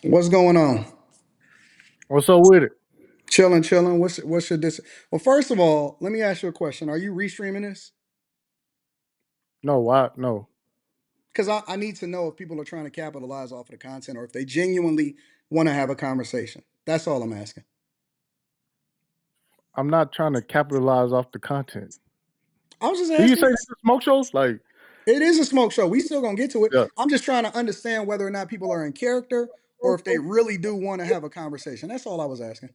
What's going on? What's up with it? Chilling, chilling. What's your dis? Well, first of all, let me ask you a question. Are you restreaming this? No, why? No, Because I need to know if people are trying to capitalize off of the content or if they genuinely want to have a conversation. That's all I'm asking. I'm not trying to capitalize off the content. I was just Did you say asking. this is a smoke show? Like, It is a smoke show. We still gonna get to it. yeah. I'm just trying to understand whether or not people are in character or if they really do want to have a conversation. That's all I was asking.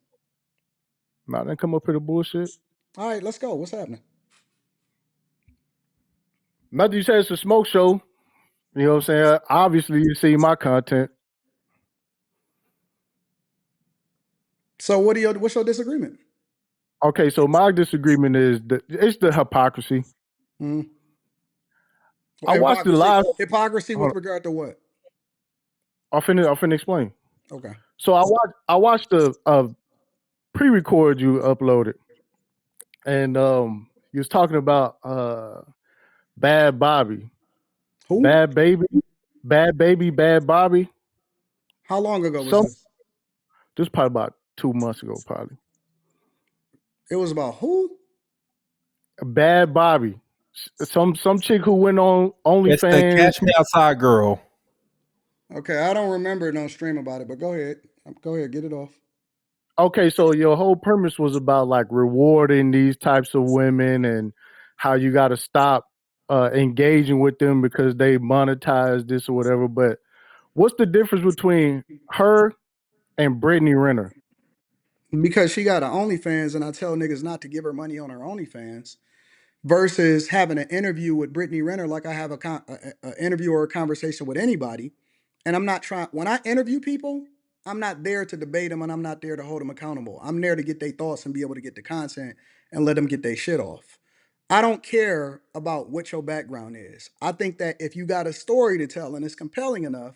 Nah, I didn't come up here to bullshit. All right, let's go. What's happening? Not that you say it's a smoke show. You know what I'm saying? Obviously, you see my content. So, what's your disagreement? Okay, so my disagreement is it's the hypocrisy. Hmm. I watched the Hypocrisy. live. Hypocrisy Hold with on, regard to what? I'll finna explain. Okay. So I watched the pre-record you uploaded, and you was talking about Bad Bobby, Who? Bad Baby, Bad Baby, Bad Bobby. How long ago was Some this? Just probably about 2 months ago, probably. It was about who? Bad Bobby, some chick who went on It's the OnlyFans. Cash Me Outside girl. Okay, I don't remember no stream about it, but go ahead. Go ahead, get it off. Okay, so your whole premise was about like rewarding these types of women and how you got to stop engaging with them because they monetize this or whatever. But what's the difference between her and Brittany Renner? Because she got an OnlyFans, and I tell niggas not to give her money on her OnlyFans, versus having an interview with Brittany Renner, like I have a interview or a conversation with anybody. And I'm not trying. When I interview people, I'm not there to debate them, and I'm not there to hold them accountable. I'm there to get their thoughts and be able to get the content and let them get their shit off. I don't care about what your background is. I think that if you got a story to tell and it's compelling enough,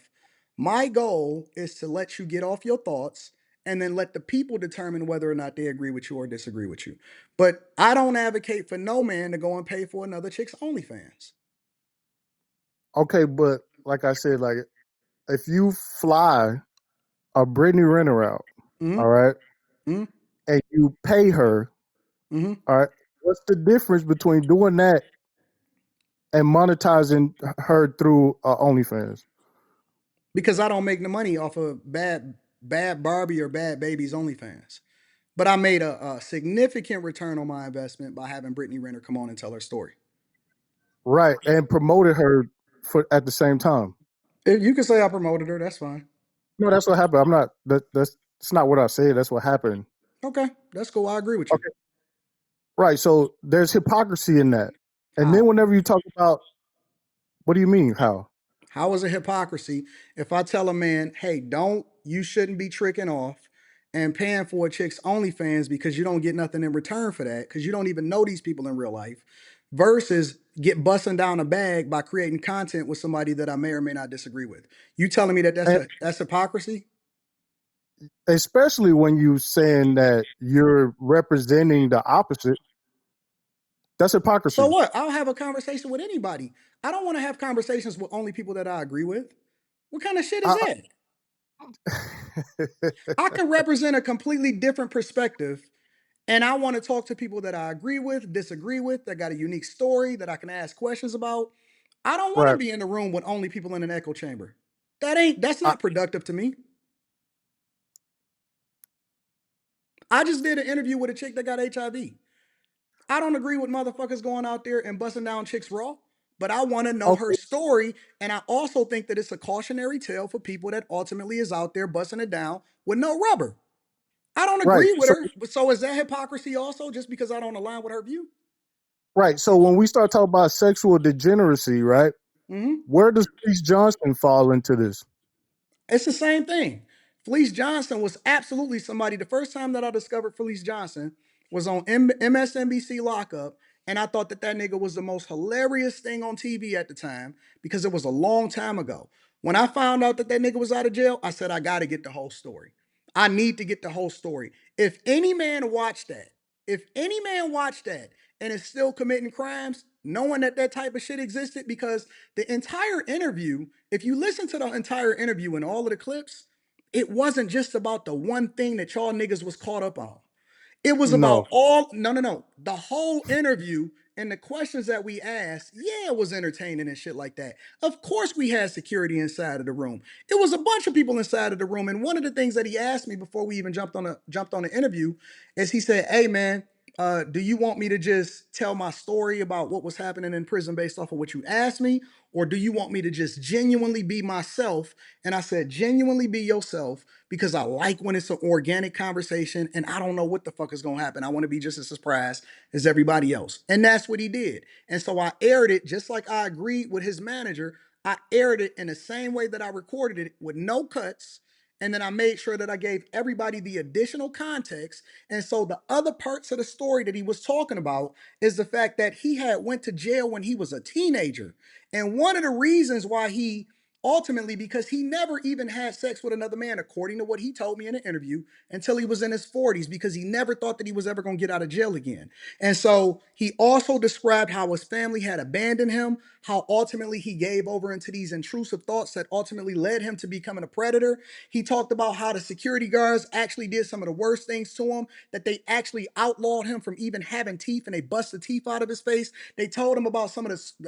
my goal is to let you get off your thoughts and then let the people determine whether or not they agree with you or disagree with you. But I don't advocate for no man to go and pay for another chick's OnlyFans. Okay, but like I said, like if you fly a Brittany Renner out, all Mm-hmm. right, Mm-hmm. and you pay her, Mm-hmm. all right, what's the difference between doing that and monetizing her through OnlyFans? Because I don't make the money off of bad Barbie or bad babies OnlyFans. But I made a significant return on my investment by having Brittany Renner come on and tell her story. Right, and promoted her for at the same time. You can say I promoted her. That's fine. No, that's what happened. I'm not. That's not what I said. That's what happened. Okay, that's cool. I agree with you. Okay, right. So there's hypocrisy in that. And then How? whenever you talk about, what do you mean? How? How is it hypocrisy if I tell a man, hey, you shouldn't be tricking off and paying for a chick's OnlyFans because you don't get nothing in return for that because you don't even know these people in real life, versus get busting down a bag by creating content with somebody that I may or may not disagree with. You telling me that And that's hypocrisy? especially when you saying that you're representing the opposite, that's So hypocrisy. what? I'll have a conversation with anybody. I don't want to have conversations with only people that I agree with. What kind of shit is I, that? I can represent a completely different perspective, and I want to talk to people that I agree with, disagree with, that got a unique story that I can ask questions about. I don't want to right. be in the room with only people in an echo chamber. That's I, not productive to me. I just did an interview with a chick that got HIV. I don't agree with motherfuckers going out there and busting down chicks raw, but I want to know her okay. story. And I also think that it's a cautionary tale for people that ultimately is out there busting it down with no rubber. I don't Right. agree with So her, but so is that hypocrisy also just because I don't align with her view? right. So when we start talking about sexual degeneracy, right? Mm-hmm. Where does Fleece Johnson fall into this? It's the same thing. Fleece Johnson was absolutely somebody. The first time that I discovered Fleece Johnson was on MSNBC Lockup, and I thought that nigga was the most hilarious thing on TV at the time because it was a long time ago. When I found out that nigga was out of jail, I said I got to get the whole story. I need to get the whole story. If any man watched that and is still committing crimes, knowing that type of shit existed, because the entire interview, if you listen to the entire interview and all of the clips, it wasn't just about the one thing that y'all niggas was caught up on. It was No. about all, no. The whole interview and the questions that we asked, yeah, it was entertaining and shit like that. Of course, we had security inside of the room. It was a bunch of people inside of the room. And one of the things that he asked me before we even jumped on the interview is he said, "Hey man, do you want me to just tell my story about what was happening in prison based off of what you asked me? Or do you want me to just genuinely be myself?" And I said, "Genuinely be yourself, because I like when it's an organic conversation and I don't know what the fuck is gonna happen. I want to be just as surprised as everybody else." And that's what he did. And so I aired it just like I agreed with his manager. I aired it in the same way that I recorded it with no cuts. And then I made sure that I gave everybody the additional context. And so the other parts of the story that he was talking about is the fact that he had went to jail when he was a teenager. And one of the reasons why he ultimately, because he never even had sex with another man, according to what he told me in an interview, until he was in his 40s, because he never thought that he was ever going to get out of jail again. And so he also described how his family had abandoned him, how ultimately he gave over into these intrusive thoughts that ultimately led him to becoming a predator. He talked about how the security guards actually did some of the worst things to him, that they actually outlawed him from even having teeth and they busted teeth out of his face. They told him about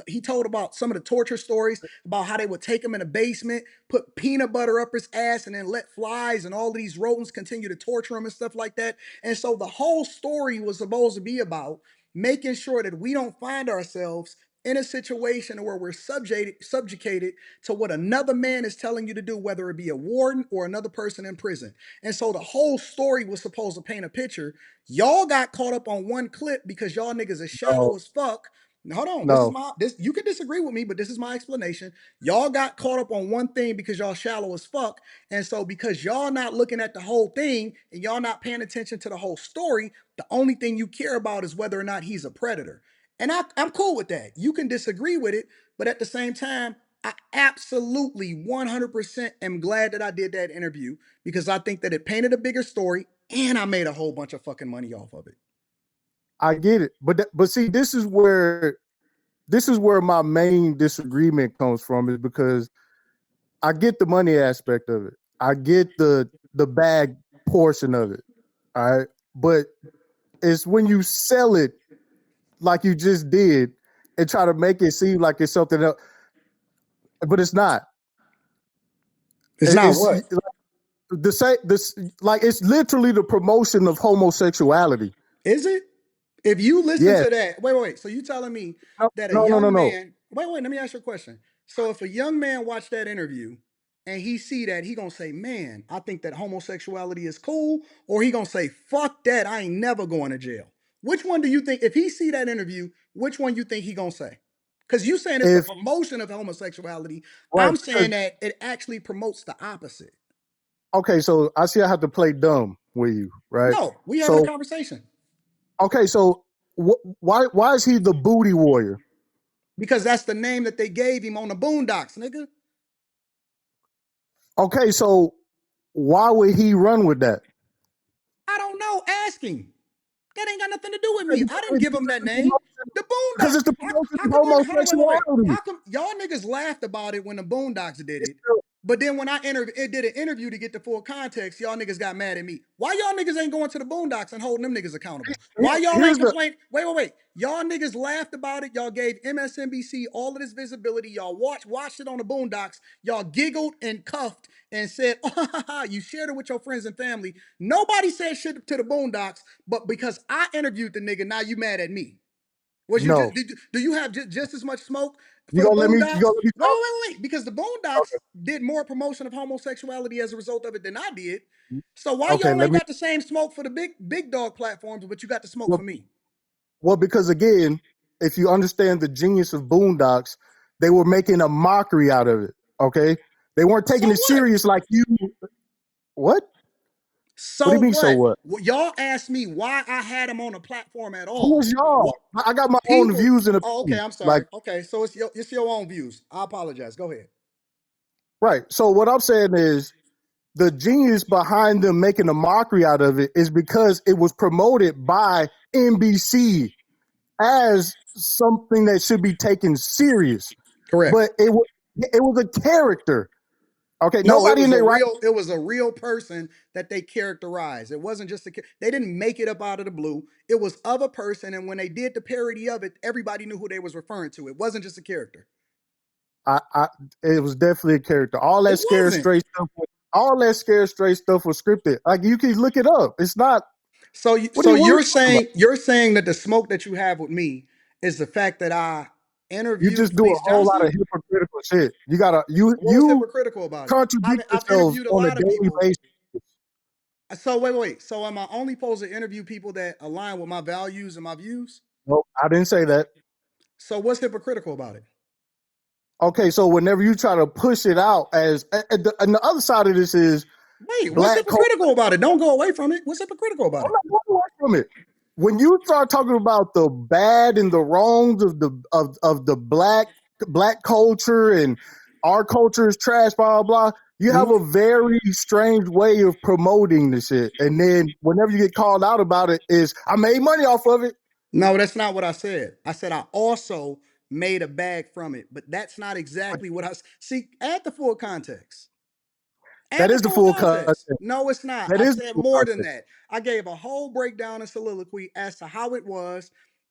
he told about some of the torture stories about how they would take him in a basement, put peanut butter up his ass, and then let flies and all of these rodents continue to torture him and stuff like that. And so the whole story was supposed to be about making sure that we don't find ourselves in a situation where we're subjugated to what another man is telling you to do, whether it be a warden or another person in prison. And so the whole story was supposed to paint a picture. Y'all got caught up on one clip because y'all niggas is No. shallow as fuck. Hold on, No. this you can disagree with me, but this is my explanation. Y'all got caught up on one thing because y'all shallow as fuck. And so because y'all not looking at the whole thing and y'all not paying attention to the whole story, the only thing you care about is whether or not he's a predator. And I'm cool with that. You can disagree with it, but at the same time, I absolutely 100% am glad that I did that interview, because I think that it painted a bigger story and I made a whole bunch of fucking money off of it. I get it. But see, this is where my main disagreement comes from, is because I get the money aspect of it. I get the bag portion of it. All right. But it's when you sell it like you just did and try to make it seem like it's something else, but it's not. It's not It's what? the same. This like it's literally the promotion of homosexuality. Is it? If you listen Yes. to that, wait. So you telling me No. that a No. No. No. young No. man, wait, let me ask you a question. So if a young man watched that interview and he see that, he gonna say, "Man, I think that homosexuality is cool," or he gonna say, "Fuck that, I ain't never going to jail." Which one do you think, if he see that interview, which one you think he gonna say? Because you saying it's the If promotion of homosexuality. right, I'm because saying that it actually promotes the opposite. okay, so I see I have to play dumb with you, right? No, we having a So conversation. okay, so why is he the booty warrior? Because that's the name that they gave him on the Boondocks, nigga. Okay, so why would he run with that? I don't know. Ask him. That ain't got nothing to do with Okay, me. I didn't give him that name. The because Boondocks. it's the How, promotion how of come one? Hold on, wait. homosexuality. How come y'all niggas laughed about it when the Boondocks did It's it? But then when it did an interview to get the full context, y'all niggas got mad at me. Why y'all niggas ain't going to the Boondocks and holding them niggas accountable? Why y'all ain't here's the complaining? Wait. Y'all niggas laughed about it. Y'all gave MSNBC all of this visibility. Y'all watched it on the Boondocks. Y'all giggled and cuffed and said, "Oh, you shared it with your friends and family." Nobody said shit to the Boondocks, but because I interviewed the nigga, now you mad at me. Was you just no. do you have just as much smoke You for the gonna let me? You Boondocks? gonna let me Wait, talk? because the Boondocks did more promotion of homosexuality as a result of it than I did. So why Okay, y'all let ain't me. got the same smoke for the big dog platforms, but you got the smoke Well, for me? well, because again, if you understand the genius of Boondocks, they were making a mockery out of it. Okay, they weren't So taking it what? serious like you. What? What do So you mean? So what? what? Well, y'all asked me why I had him on a platform at Who all. is y'all? What I got my own people? views and Oh, okay. opinions. I'm Like, sorry. Okay, so it's your own views. I apologize. Go ahead. right. So what I'm saying is the genius behind them making a mockery out of it is because it was promoted by NBC as something that should be taken serious. Correct. But it was a character. Okay, No, nobody in their right. it was a real person that they characterized. It wasn't just they didn't make it up out of the blue. It was of a person, and when they did the parody of it, everybody knew who they was referring to. It wasn't just a character. I it was definitely a character. All that It scared wasn't. straight stuff. All that scared straight stuff was scripted. Like you can look it up. It's not. What are you talking about? You're saying that the smoke that you have with me is the fact that I You interviewed just do a Fleece whole lot Johnson? of hypocritical shit. You gotta you What was you hypocritical about it? contradict I've yourself interviewed a on a lot of daily people. basis. So wait. So am I only supposed to interview people that align with my values and my views? Nope, I didn't say that. So what's hypocritical about it? Okay, so whenever you try to push it out as and the other side of this is Wait, what's black culture. hypocritical about it? Don't go away from it. What's hypocritical about I'm it? not going away from it. When you start talking about the bad and the wrongs of the black culture and our culture is trash, blah blah blah, you have Mhm. a very strange way of promoting the shit. And then whenever you get called out about it, is I made money off of it. No, that's not what I said. I said I also made a bag from it, but that's not But exactly what see. Add the full context. that Add the is the full full content. context. No, it's not. That I is the said full more than content. that. I gave a whole breakdown and soliloquy as to how it was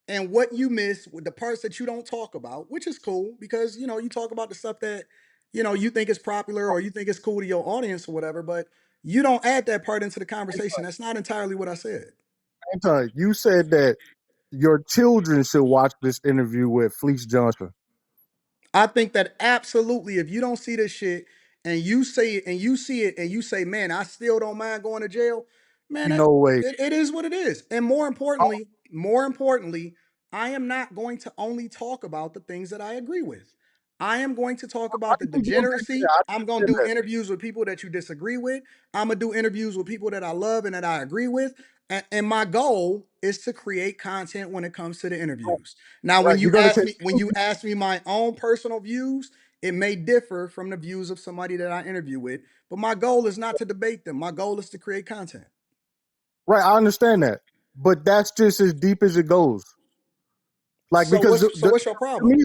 and what you missed with the parts that you don't talk about, which is cool because you talk about the stuff that you think is popular or you think is cool to your audience or whatever, but you don't add that part into the conversation. That's not entirely what I said. Anton, you said that your children should watch this interview with Fleece Johnson. I think that absolutely, if you don't see this shit and you say it and you see it and you say, man, I still don't mind going to jail, man, No way. it is what it is. And more importantly, I am not going to only talk about the things that I agree with. I am going to talk I about the didn't go back to that. degeneracy. I I'm going to didn't do understand interviews with people that you disagree with. I'm going to do interviews with people that I love and that I agree with. And my goal is to create content when it comes to the that. interviews. Now, Right. You're gonna when continue. you ask me my own personal views, it may differ from the views of somebody that I interview with, but my goal is not to debate them. My goal is to create content. Right, I understand that, but that's just as deep as it goes. Like because So what's your to problem? me,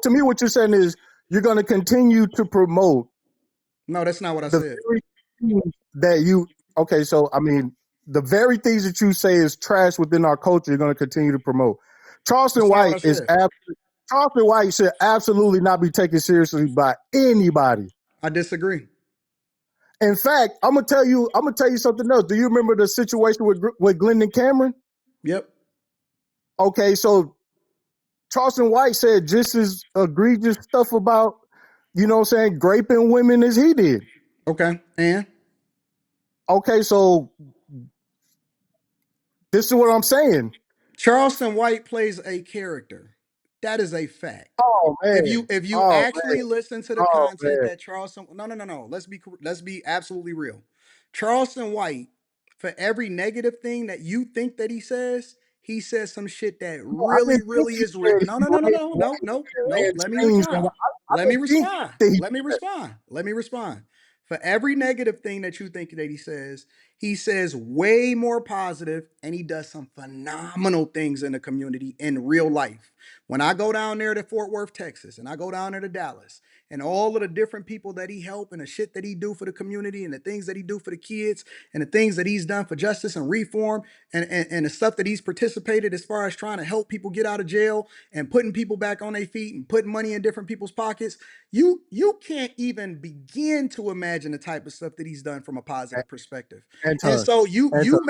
to me, what you're saying is you're going to continue to promote No, that's not what I the said. very things that you. Okay, so I mean, the very things that you say is trash within our culture. You're going to continue to promote. Charleston That's not what White I said. Charleston White should absolutely not be taken seriously by anybody. I disagree. In fact, I'm gonna tell you something else. Do you remember the situation with Glendon Cameron? Yep. Okay, so Charleston White said just as egregious stuff about, graping women as he did. Okay. And Okay, so this is what I'm saying. Charleston White plays a character. That is a fact. Oh man. If you Oh man. actually listen to the Oh content man. that Charleston no, let's be absolutely real. Charleston White, for every negative thing that you think that he says some shit that No, I really didn't think really he is real. said No, he no, no, no, ran no, away no, no, and no. ran Let me trains. respond. I Let me didn't think respond. that he Let me did that. respond. Let me respond. For every negative thing that you think that he says way more positive and he does some phenomenal things in the community in real life. When I go down there to Fort Worth, Texas, and I go down there to Dallas, and all of the different people that he helped and the shit that he do for the community and the things that he do for the kids and the things that he's done for justice and reform and the stuff that he's participated as far as trying to help people get out of jail and putting people back on their feet and putting money in different people's pockets, you can't even begin to imagine the type of stuff that he's done from a positive perspective. And Anton. so Anton.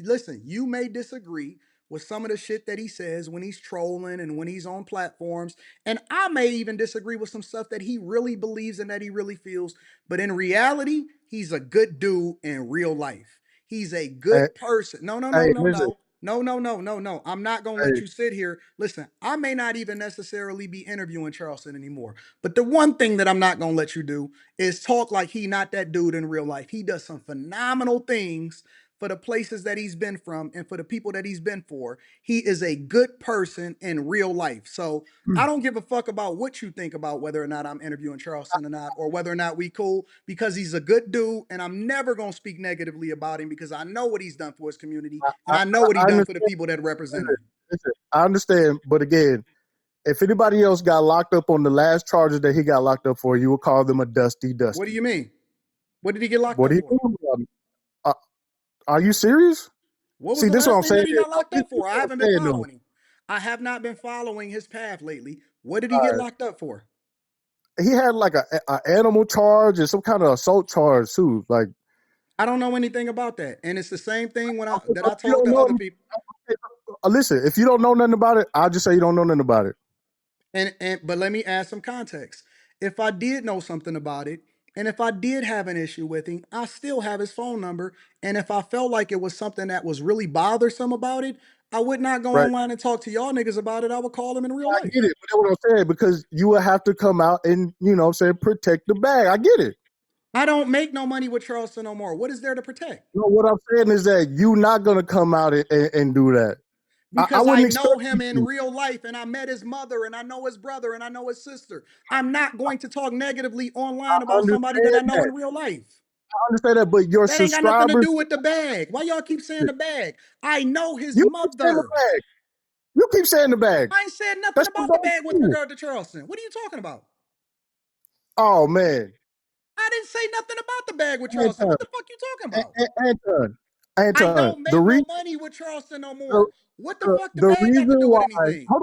listen, you may disagree with some of the shit that he says when he's trolling and when he's on platforms. And I may even disagree with some stuff that he really believes and that he really feels. But in reality, he's a good dude in real life. He's a Hey, good person. No, no, no, hey, no, listen. no. No, no, no, no, no. I'm not going to let Hey, you sit here. Listen, I may not even necessarily be interviewing Charleston anymore. But the one thing that I'm not going to let you do is talk like he not that dude in real life. He does some phenomenal things for the places that he's been from and for the people that he's been for. He is a good person in real life. So I don't give a fuck about what you think about whether or not I'm interviewing Charleston or not, or whether or not we cool, because he's a good dude, and I'm never gonna speak negatively about him because I know what he's done for his community and I know what I he done for the understand. people that represent Listen, him. listen, I understand, but again, If anybody else got locked up on the last charges that he got locked up for, you would call them a dusty What do dusty. you mean? What did he get locked What up do you for? mean? Uh, are you serious? What was See, the this is what last I'm thing saying. that he got locked This up is for? I what haven't I'm been saying, though. following him. I have not been following his path lately. What did he All get right. locked up for? He had like a animal charge and some kind of assault charge too. Like, I don't know anything about that. And it's the same thing when okay, that so I if you told don't the know, other people. listen. If you don't know nothing about it, I'll just say you don't know nothing about it. And but let me add some context. If I did know something about it, and if I did have an issue with him, I still have his phone number. And if I felt like it was something that was really bothersome about it, I would not go Right? online and talk to y'all niggas about it. I would call him in real I life. get it. But that's what I'm saying, because you will have to come out and protect the bag. I get it. I don't make no money with Charleston no more. What is there to protect? No, what I'm saying is that you not gonna come out and do that. I Because I wouldn't know expect him you in to. real life and I met his mother and I know his brother and I know his sister. I'm not going to talk negatively online I about somebody that understand I know that. in real life. I understand that, but your That ain't got nothing to subscribers, do with the bag. Why y'all keep saying the bag? I know his you keep saying the mother. bag. You keep saying the bag. I ain't said nothing That's what about the goes bag with through. regard to Charleston. What are you talking about? Oh man, I didn't say nothing about the bag with Charleston. Anton, What the fuck you talking about? Anton, I Anton. don't The make no reason, money with Charleston no the, more. What the fuck the the bag got to reason do with why. anything? Hold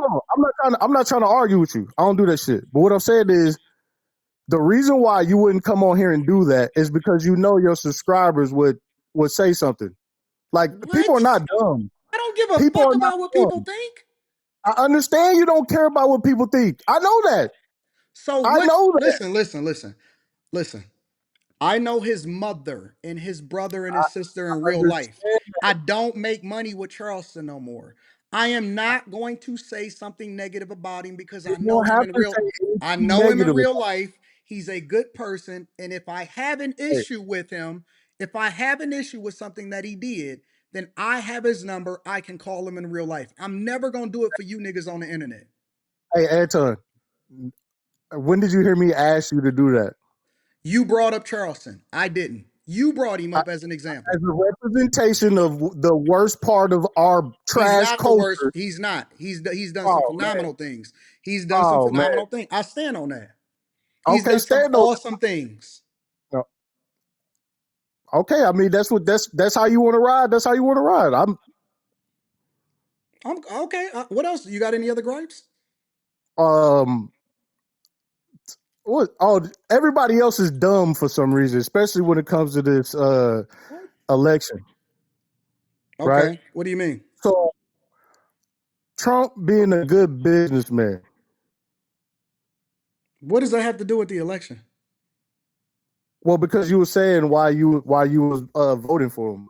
on, I'm not trying to argue with you. I don't do that shit. But what I'm saying is, the reason why you wouldn't come on here and do that is because you know your subscribers would say something. Like, people are What? not dumb. I don't give a People fuck are not about what people dumb. think. I understand you don't care about what people think. I know that. So I what? know that. Listen. I know his mother and his brother and his sister in I real life. understand. I don't make money with Charleston no more. I am not going to say something negative about him because You don't have to say I anything know him in negative real about life. He's a good person. And if I have an it. issue with him, if I have an issue with something that he did, then I have his number. I can call him in real life. I'm never gonna do it for you niggas on the internet. Hey, Anton, when did you hear me ask you to do that? You brought up Charleston. I didn't. You brought him I, up as an example. as a representation of the worst part of our He's trash not the worst. culture. He's not. He's done some Oh man. phenomenal things. He's done some Oh man. phenomenal things. I stand on that. He's Okay, done some stand on. awesome things. Okay, I mean that's how you want to ride. That's how you want to ride. I'm okay. What else? You got any other gripes? Um what? Oh, everybody else is dumb for some reason, especially when it comes to this What? election, right? Okay. What do you mean? So Trump being a good businessman. What does that have to do with the election? Well, because you were saying why you was voting for him.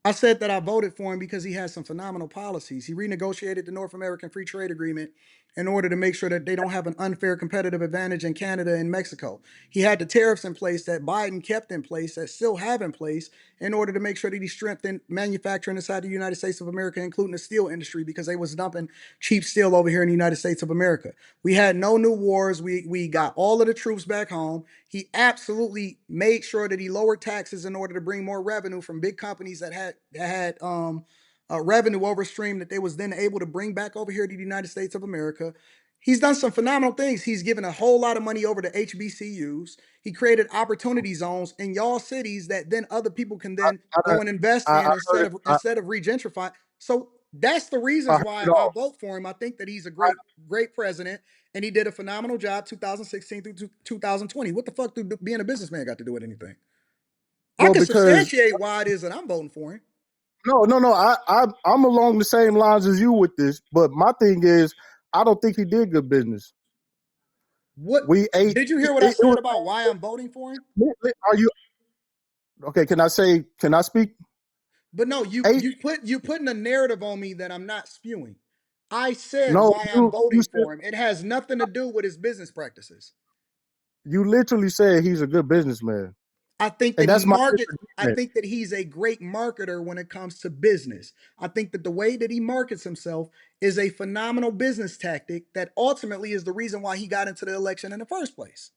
I said that I voted for him because he has some phenomenal policies. He renegotiated the North American Free Trade Agreement in order to make sure that they don't have an unfair competitive advantage in Canada and Mexico. He had the tariffs in place that Biden kept in place, that still have in place, in order to make sure that he strengthened manufacturing inside the United States of America, including the steel industry, because they was dumping cheap steel over here in the United States of America. We had no new wars. We got all of the troops back home. He absolutely made sure that he lowered taxes in order to bring more revenue from big companies that had revenue overstream that they was then able to bring back over here to the United States of America. He's done some phenomenal things. He's given a whole lot of money over to HBCUs. He created opportunity zones in y'all cities that then other people can then I, go and invest I in heard it. instead of regentrifying. So that's the I reasons heard why it I all. vote for him. I think that he's a I, great president, and he did a phenomenal job 2016 through 2020. What the fuck do being a businessman got to do with anything? I well, can because substantiate why it is that I'm voting for him. no. I'm along the same lines as you with this, but my thing is, I don't think he did good business. What We ate. did you hear what I It said was. about why I'm voting for him? Are you okay? Can I say? Can I speak? But no, you Eight. you putting a narrative on me that I'm not spewing. I said No, why I'm you voting said for him. It has nothing to do with his business practices. you literally said he's a good businessman, I think and that that's my disagreement. he's a great marketer when it comes to business. I think that the way that he markets himself is a phenomenal business tactic that ultimately is the reason why he got into the election in the first place.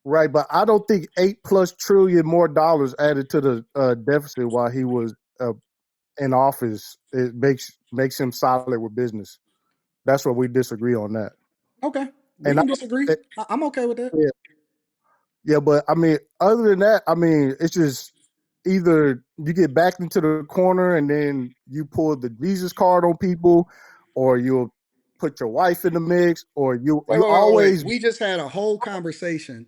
Right, but I don't think 8+ trillion more dollars added to the deficit while he was in office. It makes him solid with business. That's where we disagree on that. Okay, we And can disagree. I'm okay with that. yeah, yeah, but I mean, other than that, I mean, it's just either you get backed into the corner and then you pull the Jesus card on people, or you'll put your wife in the mix, or Wait, you wait, wait, wait, wait. always We just had a whole conversation,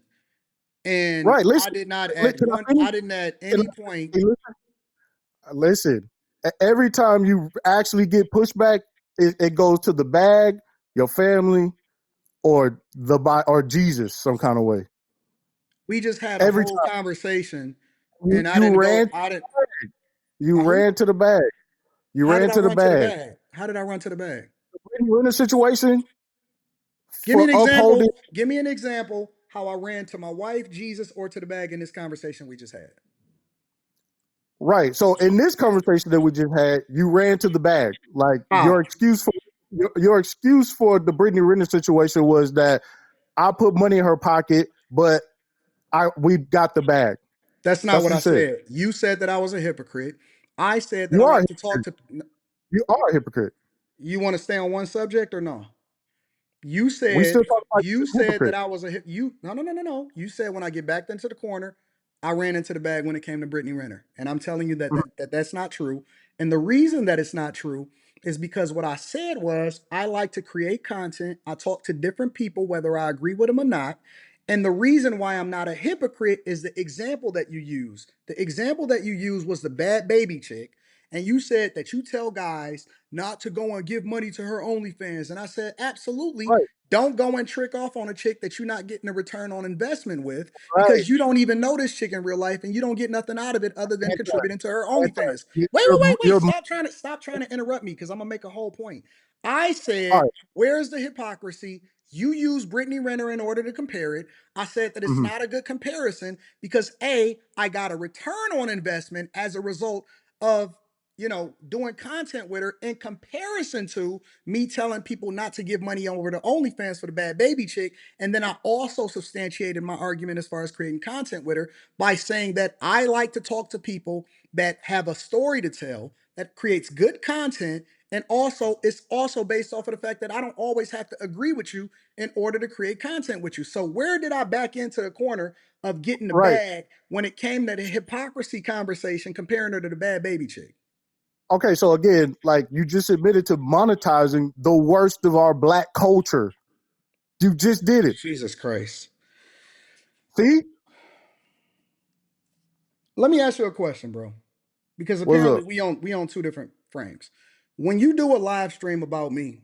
and right. I Listen, did not can I finish? I didn't at Can any point. I, listen, every time you actually get pushback, it goes to the bag, your family, or or Jesus, some kind of way. We just had a Every whole time conversation, you, and I you didn't go. ran, I didn't. you Who? ran to the bag. You How did ran I to the run to the bag. bag? How did I run to the bag? When you're in a situation Give me for an upholding, example. Give me an example how I ran to my wife, Jesus, or to the bag in this conversation we just had. right? So in this conversation that we just had, you ran to the bag. Like How? your excuse for the Brittany Renner situation was that I put money in her pocket, but we got the bag. That's not That's what what you I said. said. You said that I was a hypocrite. I said that You I are a like to talk hypocrite. to. You are a hypocrite. You want to stay on one subject or no? You We said still talk about you you as a said that hypocrite. I was a you no. You said when I get backed into the corner, I ran into the bag when it came to Brittany Renner, and I'm telling you that, Mhm. that's not true. And the reason that it's not true is because what I said was I like to create content. I talk to different people whether I agree with them or not. And the reason why I'm not a hypocrite is the example that you use. The example that you used was the bad baby chick. And you said that you tell guys not to go and give money to her OnlyFans. And I said, absolutely. Right, Don't go and trick off on a chick that you're not getting a return on investment with right. because you don't even know this chick in real life and you don't get nothing out of it other than Anti, contributing to her anti. OnlyFans. You- Wait, You're, wait, wait, wait. you're Stop trying to interrupt me because I'm gonna make a whole point. I all said, right. where's the hypocrisy? You use Brittany Renner in order to compare it. I said that it's Mhm. not a good comparison because A, I got a return on investment as a result of doing content with her in comparison to me telling people not to give money over to OnlyFans for the bad baby chick. And then I also substantiated my argument as far as creating content with her by saying that I like to talk to people that have a story to tell, that creates good content. And also, it's also based off of the fact that I don't always have to agree with you in order to create content with you. So, where did I back into the corner of getting the Right. bag when it came to the hypocrisy conversation, comparing her to the bad baby chick? Okay. So again, like you just admitted to monetizing the worst of our black culture. You just did it. Jesus Christ. See? Let me ask you a question, bro. Because What's apparently up? we on two different frames. When you do a live stream about me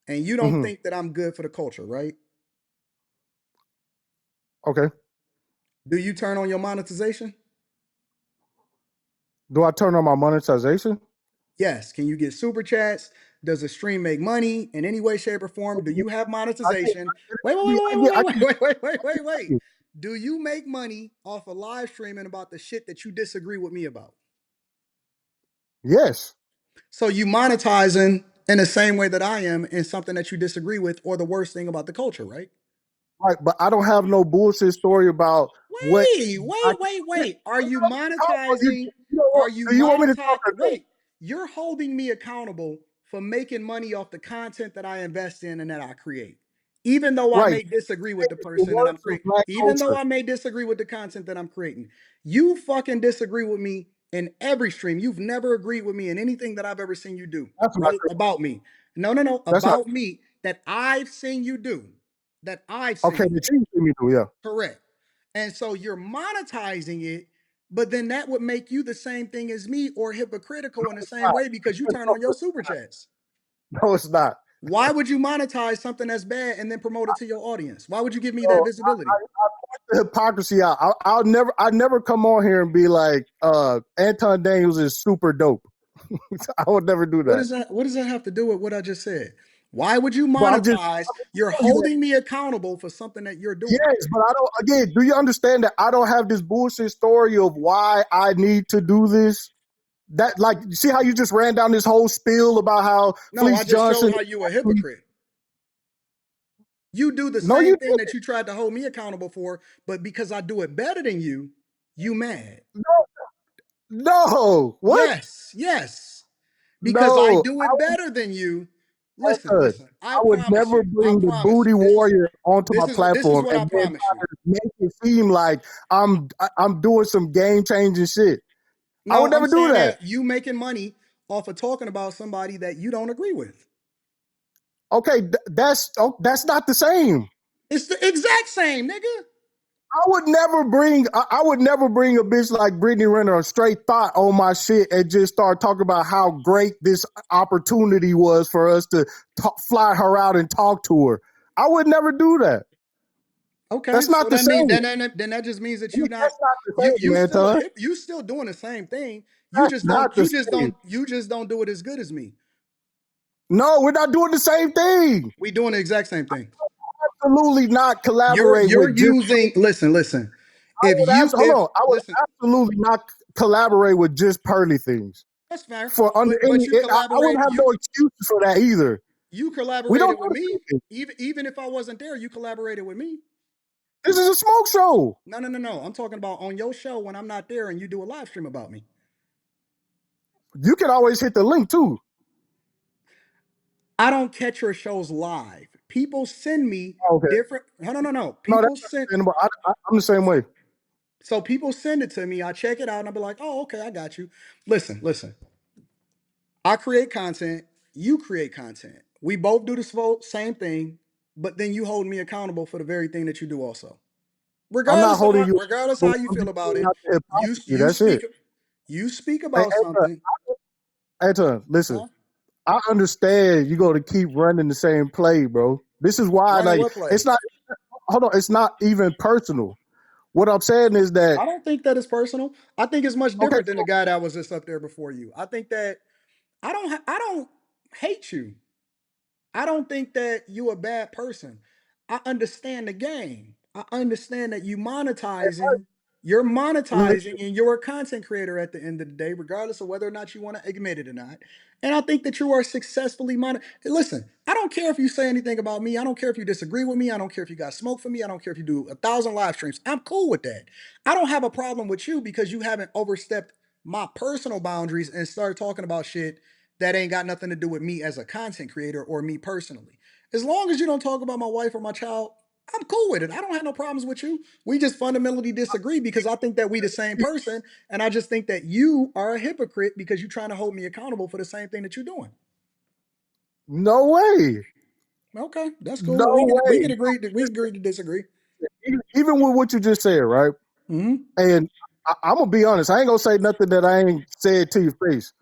and you don't Hmm. think that I'm good for the culture, right? Okay. Do you turn on your monetization? Do I turn on my monetization? Yes. Can you get super chats? Does the stream make money in any way, shape, or form? Do you have I get, monetization? Wait, wait, I wait, get, I wait, wait, get, wait, wait, wait, wait, I wait. get. Do you make money off of live streaming about the shit that you disagree with me about? Yes. So you monetizing in the same way that I am in something that you disagree with, or the worst thing about the culture, right? Right. But I don't have no bullshit story about what Wait, I wait, wait, can. wait. Are you You, monetizing? you know what? Are you Do you want me to monetize? talk or no? Wait, you're holding me accountable for making money off the content that I invest in and that I create. Even though I Right. may disagree with the It's the person that I'm worst of creating, black even though culture. I may disagree with the content that I'm creating, you fucking disagree with me in every stream. You've never agreed with me in anything that I've ever seen you do, That's not right? true. About me. No, no, no. That's not About me that I've seen you do. That I've okay. seen you The do. chief see me do, yeah. Correct. And so you're monetizing it, but then that would make you the same thing as me or hypocritical in the It's same not. way because you turn on your super chats. No, it's not. Why would you monetize something that's bad and then promote it to your audience? Why would you give me that So visibility? the hypocrisy out. I never come on here and be like, Anton Daniels is super dope. I would never do that. What does that have to do with what I just said? Why would you But monetize? I'm just You're telling you that. holding me accountable for something that you're doing. Yes, but I don't. Again, do you understand that I don't have this bullshit story of why I need to do this? That like, you see how you just ran down this whole spiel about how No, I Fleece just showed Johnson. how you a hypocrite. You do the No, you same thing didn't. that you tried to hold me accountable for, but because I do it better than you mad. No, what? Yes, yes. Because I No, do it better than you. Listen, Good. listen. I I would promise never you. I bring the promise booty you. warrior onto my This is platform what and I then promise try you. to make it seem like I'm doing some game changing shit. I No, would I'm never do saying that. that you making money off of talking about somebody that you don't agree with. Okay, that's not the same. It's the exact same, nigga. I would never bring a bitch like Brittany Renner a straight thought on my shit and just start talking about how great this opportunity was for us to fly her out and talk to her. I would never do that. Okay, That's so not the same. then that just means that That's not the same, you still a Anton. hip, you still doing the same thing. That's not the same. You just don't do it as good as me. No, we're not doing the same thing. We doing the exact same thing. Absolutely not collaborate You're with just. using listen. I If would you hold if on. I would listen, absolutely not collaborate with just pearly things. that's fair. For under any, But I wouldn't have no excuses for that either. you We don't collaborated do with the me. same thing. Even if I wasn't there, you collaborated with me. This is a smoke show. No. I'm talking about on your show when I'm not there and you do a live stream about me. You can always hit the link too. I don't catch your shows live. People send me Okay. different. No. No, People that's send. understandable. I'm the same way. So people send it to me. I check it out and I'll be like, oh, okay, I got you. Listen. I create content. You create content. We both do the same thing, but then you hold me accountable for the very thing that you do also. I'm not holding you. Regardless how Accountable. you I'm feel just about pointing it, out the hypocrisy. That's it. you speak Hey, about something. Anton, listen. Huh? I understand you go to keep running the same play, bro. This is why, Running like, what play? it's not. Hold on, it's not even personal. What I'm saying is that I don't think that is personal. I think it's much okay, different than the guy that was just up there before you. I think that I don't hate you. I don't think that you a bad person. I understand the game. I understand that you're mhm. monetizing and you're a content creator at the end of the day, regardless of whether or not you want to admit it or not. And I think that you are successfully Listen, I don't care if you say anything about me. I don't care if you disagree with me. I don't care if you got smoke for me. I don't care if you do 1,000 live streams. I'm cool with that. I don't have a problem with you because you haven't overstepped my personal boundaries and started talking about shit that ain't got nothing to do with me as a content creator or me personally. As long as you don't talk about my wife or my child, I'm cool with it. I don't have no problems with you. We just fundamentally disagree because I think that we the same person, and I just think that you are a hypocrite because you're trying to hold me accountable for the same thing that you're doing. No way, Okay, that's cool. no We way. can agree to disagree. Even with what you just said, right? Mm-hmm. And I'm gonna be honest. I ain't gonna say nothing that I ain't said to your face.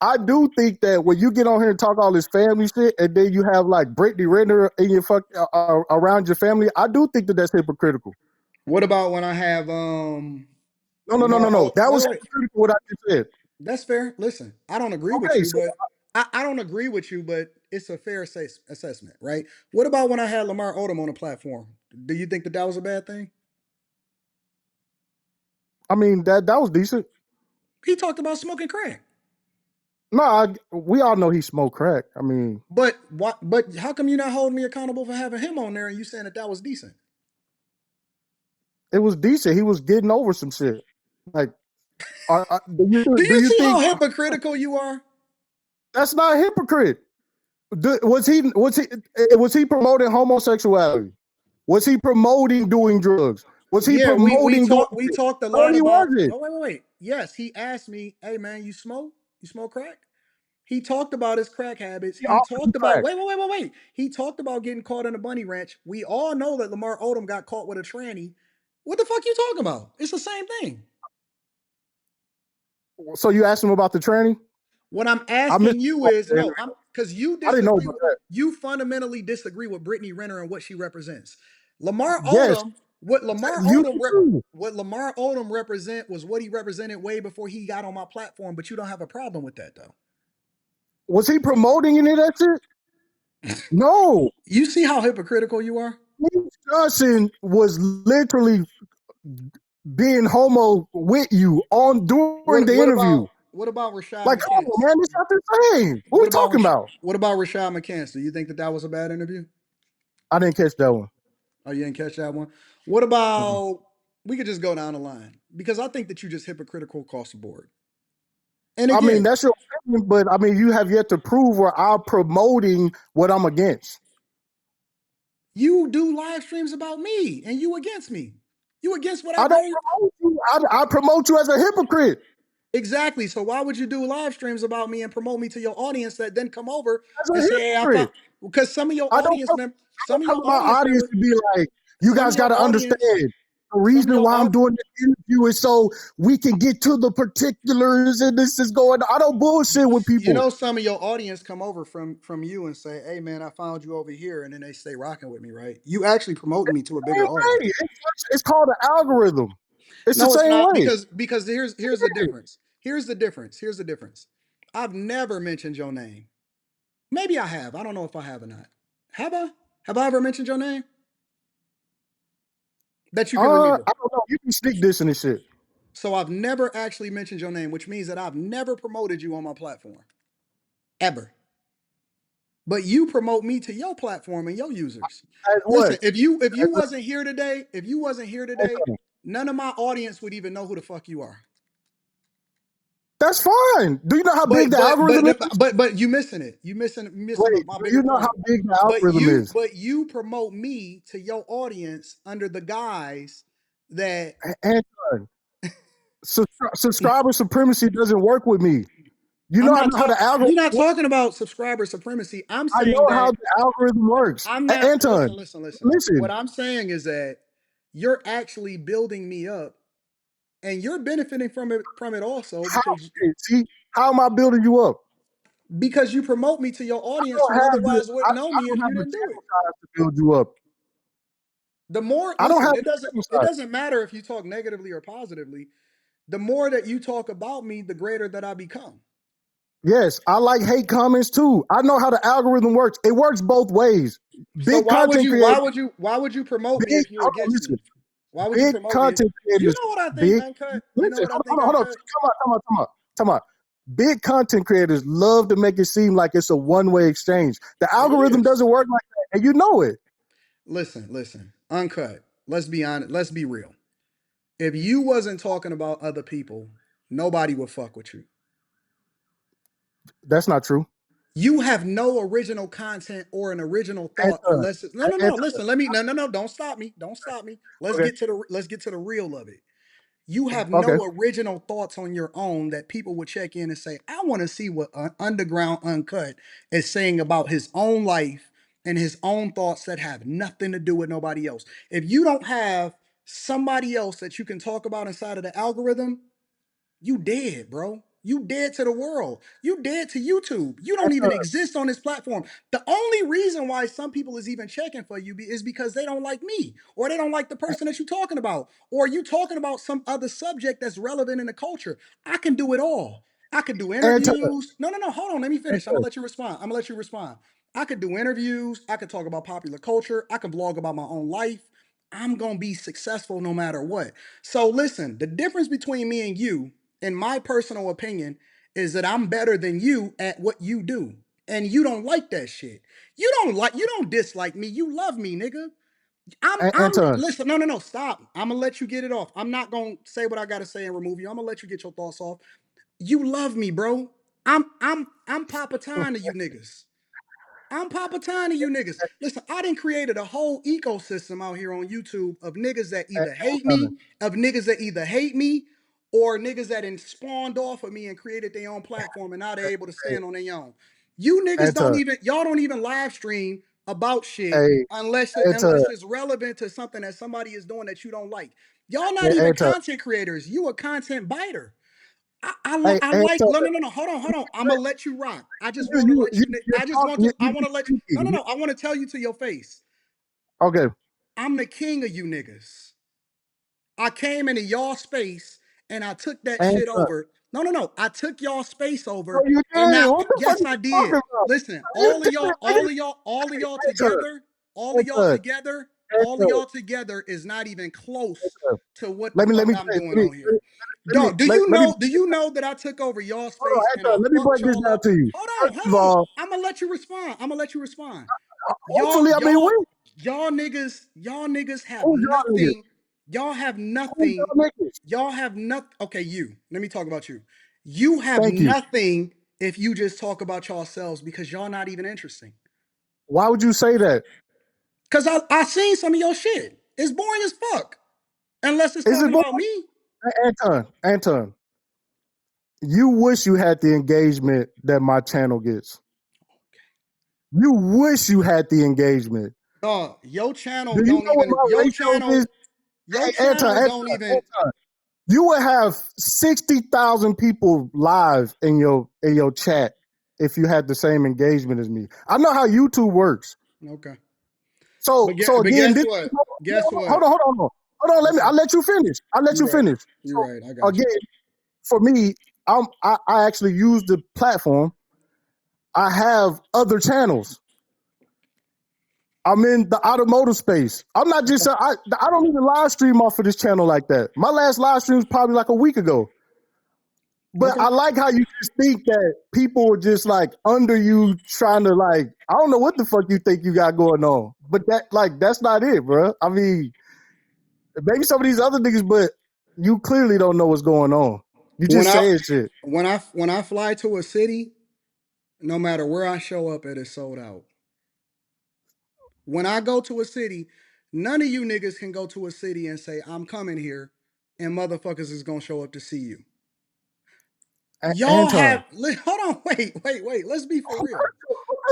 I do think that when you get on here and talk all this family shit, and then you have like Brittany Renner in your around your family, I do think that that's hypocritical. What about when I have No. That was wait. hypocritical what I just said. That's fair. Listen, I don't agree with Okay, you, so but I don't agree with you, but it's a fair assessment, right? What about when I had Lamar Odom on the platform? Do you think that that was a bad thing? I mean that was decent. He talked about smoking crack, No, we all know he smoked crack. I mean, but what? But how come you not holding me accountable for having him on there and you saying that that was decent? it was decent. He was getting over some shit. Like, Do do you you see how think hypocritical you are? that's not a hypocrite? Was he promoting homosexuality? Was he promoting doing drugs? Was he Yeah, promoting doing we shit? talked a No, lot he about. wasn't. Oh wait. Yes, he asked me, "Hey man, you smoke? You smoke crack?" He talked about his crack habits. He He offered him talked about crack. wait. He talked about getting caught in a bunny ranch. We all know that Lamar Odom got caught with a tranny. What the fuck you talking about? It's the same thing. So you asked him about the tranny? What I'm I missed asking you the is part. no, I'm because you I didn't know disagree about with that. you fundamentally disagree with Brittany Renner and what she represents. Lamar Yes, Odom, what Lamar you Odom rep, too. what Lamar Odom represent was what he represented way before he got on my platform, but you don't have a problem with that though. Was he promoting any of that shit? No. You see how hypocritical you are? Fleece Johnson was literally being homo with you on during the interview. What about Rashad Like, come on, McCants? man, it's not the same. What are we What about talking about? what about Rashad McCants? Do you think that that was a bad interview? I didn't catch that one. Oh, you didn't catch that one. What Mm-mm. about we could just go down the line because I think that you just hypocritical across the board. And I mean, again, that's your opinion, but I mean, you have yet to prove where I'm promoting what I'm against. you do live streams about me and you against me. You against what I I don't bring? promote you. I promote you as a hypocrite. Exactly. So why would you do live streams about me and promote me to your audience that then come over As and a say, "Hey, I found," hypocrite. because some of your I don't audience come, members, I don't some of come your to my audience audience members, to be like, you some of guys got your to audience, understand the some of reason your why I'm audience. doing this interview is so we can get to the particulars and this is going on. I don't bullshit with You people. know, some of your audience come over from you and say, "Hey, man, I found you over here," and then they stay rocking with me, right? You actually promoting me to a bigger Same audience. way. It's called an algorithm. It's the No, it's same not way. because here's the difference. Here's the difference. Here's the difference. I've never mentioned your name. Maybe I have. I don't know if I have or not. Have I? Have I ever mentioned your name that you can remember? I don't know. You can sneak this and this shit. So I've never actually mentioned your name, which means that I've never promoted you on my platform ever. But you promote me to your platform and your users. As Listen, what? if you As wasn't here today, if you wasn't here today, a, none of my audience would even know who the fuck you are. that's fine. Do you know how big But the but but algorithm is? but you missing it. You missing Wait, my do bigger you know how point. big the But algorithm you is? but you promote me to your audience under the guise that Anton, subscriber supremacy doesn't work with me. You I'm know, I not know how talking. the algorithm We're not works. talking about subscriber supremacy. I'm I saying know how that the algorithm works. I'm not. Anton, Listen. What listen. I'm saying is that you're actually building me up, and you're benefiting from it also How because see? How am I building you up? you promote me to your I audience don't who have the otherwise wouldn't know I me don't if have you the didn't do it. sample size to build you up. The more I don't listen, have it the doesn't sample it size. doesn't matter if you talk negatively or positively. The more that you talk about me, the greater that I become. Yes, I like hate comments too. I know how the algorithm works. It works both ways. So Big content creators, why would you promote me big if you're hold on, against listen. me? Why would you Big promote me? content You creators, know what I think, big Uncut? You know listen, what I think, hold on. Uncut? Come on. Big content creators love to make it seem like it's a one-way exchange. The It algorithm is. doesn't work like that, and you know it. Listen. Uncut. Let's be honest. Let's be real. If you wasn't talking about other people, nobody would fuck with you. That's not true. You have no original content or an original thought Anton, unless it's, no. Anton, Listen, let me no. Don't stop me. Don't stop me. okay, Let's get to the real of it. You have okay. no original thoughts on your own that people would check in and say, I want to see what Underground Uncut is saying about his own life and his own thoughts that have nothing to do with nobody else. If you don't have somebody else that you can talk about inside of the algorithm, you dead, bro. You dead to the world. You dead to YouTube. You don't even Anton, exist on this platform. The only reason why some people is even checking for you is because they don't like me or they don't like the person that you're talking about or you talking about some other subject that's relevant in the culture. I can do it all. I could do Anton, interviews. No. Hold on. Let me finish. I'm gonna Anton. let you respond. I'm gonna let you respond. I could do interviews. I could talk about popular culture. I can vlog about my own life. I'm gonna be successful no matter what. So listen, the difference between me and you, in my personal opinion, is that I'm better than you at what you do. And you don't like that shit. You don't dislike me. You love me, nigga. I'm Anton, listen, no, stop. I'm gonna let you get it off. I'm not gonna say what I gotta say and remove you. I'm gonna let you get your thoughts off. You love me, bro. I'm Papa Time to you niggas. I'm Papa Tiny, you niggas. Listen, I done created a whole ecosystem out here on YouTube of niggas that either hate Anton, me, or niggas that done spawned off of me and created their own platform and now they're able to stand on their own. You niggas Anton, y'all don't even live stream about shit hey, unless Anton, it's relevant to something that somebody is doing that you don't like. Y'all not hey, even Anton, content creators. You a content biter. hey, I like Anton. no. Hold on. I'm gonna let you rock. I just want to let you. You're I just want talking. to. I want to let you. Speaking. No. I want to tell you to your face. Okay. I'm the king of you niggas. I came into y'all space and I took that shit Anton, over. No. I took y'all space no, over, you and did. now What the fuck yes, are I you talking did. about? Listen, No, you did, nigga. all of y'all Anton, together, Anton, Anton, is not even close Anton. to Let what me I'm say, doing on here. Dog, let me do you know that I took over y'all hold on, space and I Anton, let me fucked break this y'all down up? to you. First Hold of on. all, I'm gonna let you respond. Y'all, hopefully, I mean, y'all, we y'all niggas have who's y'all niggas? nothing. Y'all have Who's nothing. y'all niggas? Y'all have nothing. Okay, you. Let me talk about you. You have Thank you. nothing if you just talk about yourselves because y'all not even interesting. Why would you say that? Cause I seen some of your shit. It's boring as fuck. Unless it's Is it talking boring? about me. Anton, you wish you had the engagement that my channel gets. You wish you had the engagement. Dog, your channel Do you don't know what even my ratio is? your Anton, channel don't even Anton. You would have 60,000 people live in your chat if you had the same engagement as me. I know how YouTube works. okay. So so But again, guess this what? Guess what? hold on. What's I'll up? let you finish. I'll let You you right. finish. You So right. I got you. again, for me, I actually use the platform. I have other channels. I'm in the automotive space. I'm not just Okay. I don't even live stream off of this channel like that. My last live stream was probably like a week ago. But Okay. I like how you just think that people are just like under you trying to like I don't know what the fuck you think you got going on. But that's not it, bro. I mean, maybe some of these other niggas, but you clearly don't know what's going on. You When just I saying shit. when I fly to a city, no matter where I show up at, it's sold out. When I go to a city, none of you niggas can go to a city and say, I'm coming here, and motherfuckers is gonna show up to see you. Y'all Anton. have hold on, wait. Let's be for real.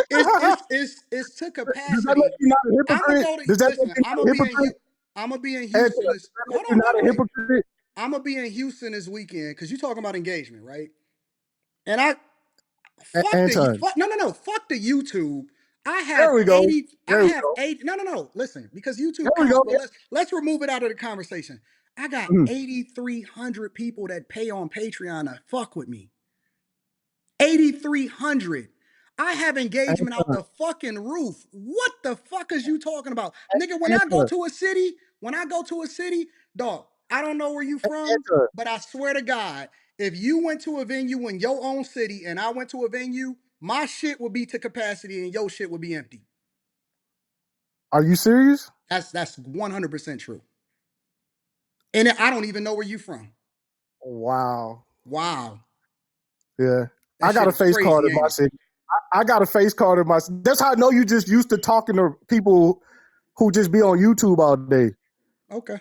It's to Does that make capacity. you not a I'm gonna hypocrite? go to Does that make listen. you not a hypocrite? I'm gonna be in Anton, Houston. does This that make hold you on, not a wait. hypocrite? I'm gonna be in Houston this weekend because you talking about engagement, right? And I fuck the Anton. fuck the YouTube. There we go. I There we have go. 80 no listen because There YouTube we counts, go. but let's remove it out of the conversation. I got Mhm. 8,300 people that pay on Patreon to fuck with me. 8,300. I have engagement out Anton. the fucking roof. What the fuck is you talking about? Nigga, Anton. when I go to a city, dog, I don't know where you from, Anton. but I swear to God, if you went to a venue in your own city and I went to a venue, my shit would be to capacity and your shit would be empty. Are you serious? That's 100% true. And I don't even know where you from. Wow. Wow. Yeah. That I got shit a is face card crazy, in ain't my it? city. I got a face card in my city. That's how I know you just used to talking to people who just be on YouTube all day. Okay.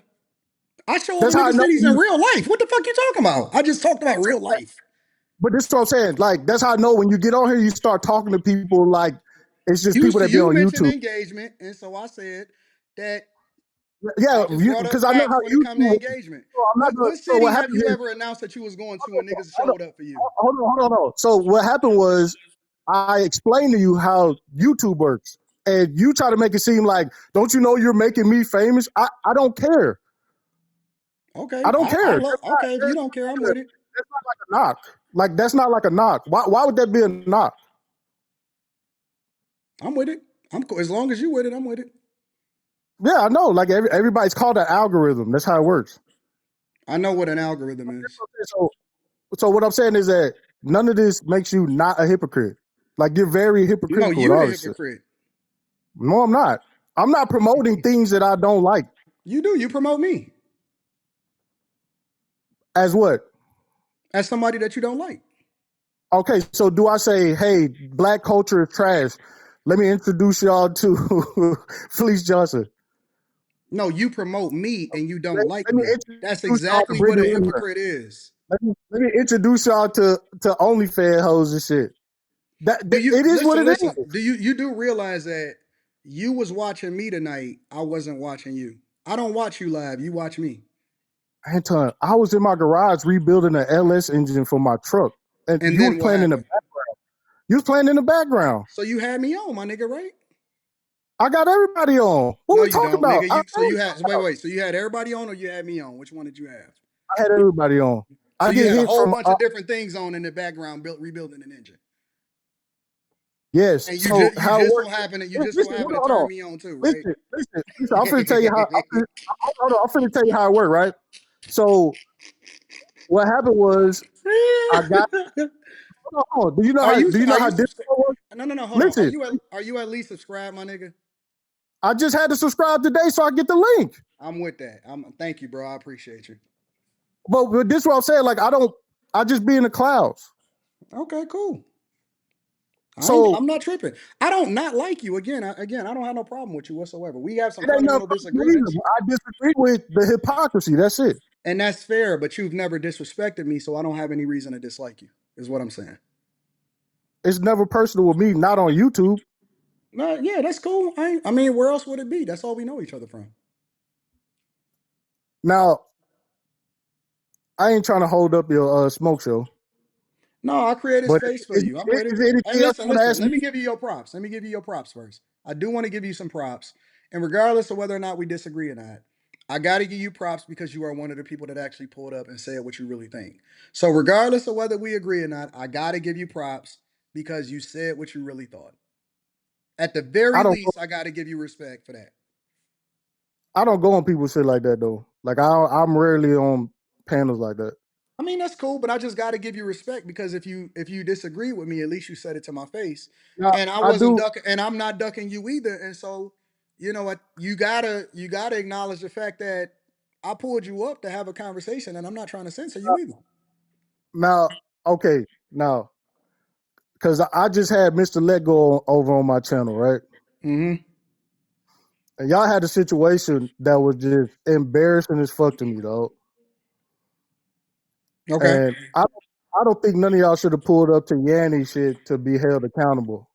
I show up That's in how I niggas know cities in you. real life. What the fuck you talking about? I just talked about real life. But this is what I'm saying. Like, that's how I know when you get on here, you start talking to people like it's just people that be You on mentioned YouTube. engagement, and so I said that Yeah, I just brought up because I know facts how when it come to YouTube. engagement. So I'm not gonna. What So city what have happens you is, ever announced that you was going to and niggas showed up for you? hold on. So what happened was, I explained to you how YouTube works, and you try to make it seem like, don't you know you're making me famous? I don't care. Okay, I don't I care. love. Okay, if you don't care, I'm with it. That's not like a knock. Like that's not like a knock. Why would that be a knock? I'm with it. I'm cool. As long as you with it, I'm with it. Yeah, I know. Like everybody's called an algorithm. That's how it works. I know what an algorithm is. So so what I'm saying is that none of this makes you not a hypocrite. Like you're very No, hypocritical with you all the this shit. hypocrite. No, I'm not. I'm not promoting things that I don't like. You do. You promote me As what? as somebody that you don't like. Okay, so do I say, hey, black culture is trash? Let me introduce y'all to Fleece Johnson. No, you promote me and you don't like Let me me. That's introduce y'all to exactly what Brittany a Renner. hypocrite is. Let me introduce y'all to OnlyFans hoes and shit. Do you It is what listen? it Listen. is. Do you do realize that you was watching me tonight? I wasn't watching you. I don't watch you live. You watch me. Anton, I was in my garage rebuilding an LS engine for my truck, and And you was then what playing in the happened? background. You was playing in the background. So you had me on, my nigga, right? I got everybody on. What No, we you talking don't, about? nigga. Wait. So you had everybody on, or you had me on? Which one did you have? I had everybody on. So I you get had a hit whole from bunch of different things on in the background, rebuilding an engine. yes. And So you how it just so works? happen to Listen, hold turn on. me on too, right? Listen. I'm finna tell you how. Hold on. I'm finna tell you how it worked. Right. So what happened was I got. Hold on. Do you know how? Do you know Are how you Discord subscribed? works? No, hold on. Listen. Are you at least subscribed, my nigga? I just had to subscribe today so I get the link. I'm with that. Thank you, bro. I appreciate you. But this is what I'm saying. Like I don't. I just be in the clouds. Okay, cool. So I'm not tripping. I don't not like you. Again, I don't have no problem with you whatsoever. We have some it ain't nothing fundamental personal either. disagreements, I disagree with the hypocrisy. That's it. and that's fair, but you've never disrespected me, so I don't have any reason to dislike you, is what I'm saying. It's never personal with me, not on YouTube. No, yeah, that's cool. I mean, where else would it be? That's all we know each other from. Now, I ain't trying to hold up your smoke show, No, I created but space for is, you. I'm with is it. there Hey, anything else you want to listen. ask Let me? me give you your props. Let me give you your props first. I do want to give you some props. And regardless of whether or not we disagree or not, I got to give you props because you are one of the people that actually pulled up and said what you really think. So, regardless of whether we agree or not, I got to give you props because you said what you really thought. At the I very don't go, least, I got to give you respect for that. I don't go on people's shit like that though. Like I'm rarely on panels like that. I mean, that's cool, but I just got to give you respect because if you disagree with me, at least you said it to my face, Now and I I wasn't do. ducking, and I'm not ducking you either. And so, you know what? You gotta acknowledge the fact that I pulled you up to have a conversation, and I'm not trying to censor you either. Now, okay, now because I just had Mr. Let Go over on my channel, right? Mm-hmm. And y'all had a situation that was just embarrassing as fuck to me, though. Okay. And I don't think none of y'all should have pulled up to Yanni shit to be held accountable.